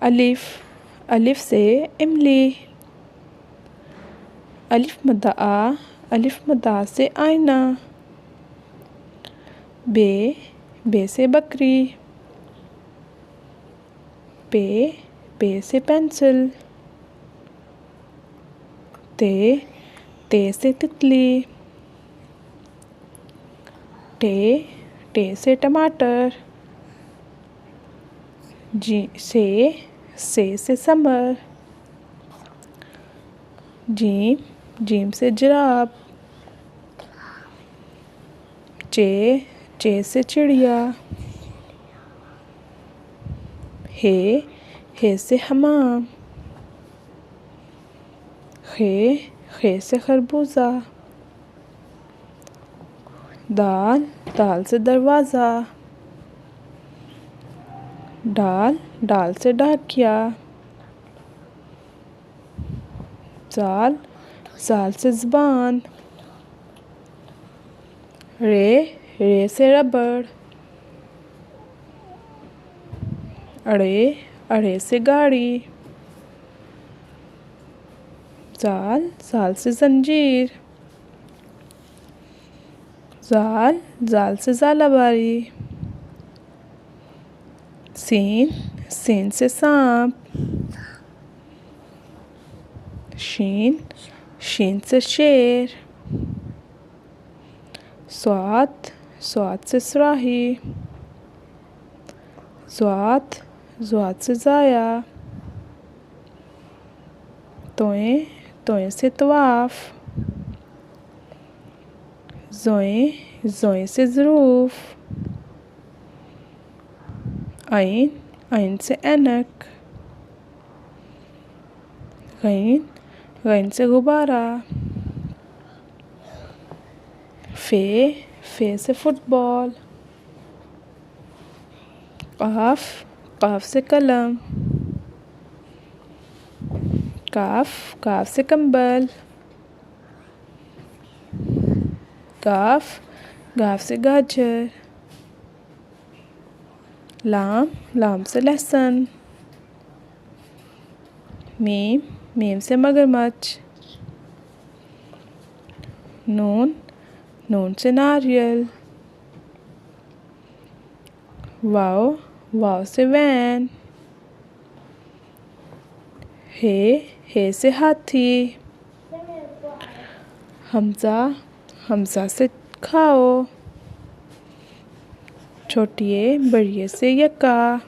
अलिफ, अलिफ से इमली। अलिफ मद्दा आ, अलिफ मद्दा आ से आईना। बे, बे से बकरी। पे, पे से पेंसिल। ते, ते से तितली। टे, टे से टमाटर। जी से समर। जीम, जीम से जिराफ। चे से चिड़िया। हे से हमाम। खे से खरबूजा। दाल, दाल से दरवाज़ा। डाल से डाकिया। ज़ाल से ज़ुबान। रे से रबड़। अड़े से गाड़ी। ज़ाल से ज़ंजीर। ज़ाल से ज़ालाबारी। सीन से सांप। शीन से शेर। स्वाद से सुराही। ज़्वाद से ज़ाया। तोए से तवाफ़। ज़ोए से ज़रूफ़। ऐन से ऐनक। गैन से गुब्बारा। फे से फुटबॉल। क़ाफ़ से कलम। काफ से कंबल। गाफ से गाजर। लाम से लहसुन। मीम से मगरमच्छ। नून से नारियल। वाव से वैन। हे से हाथी। हमज़ा से खाओ। छोटिए बड़िए से यक्का।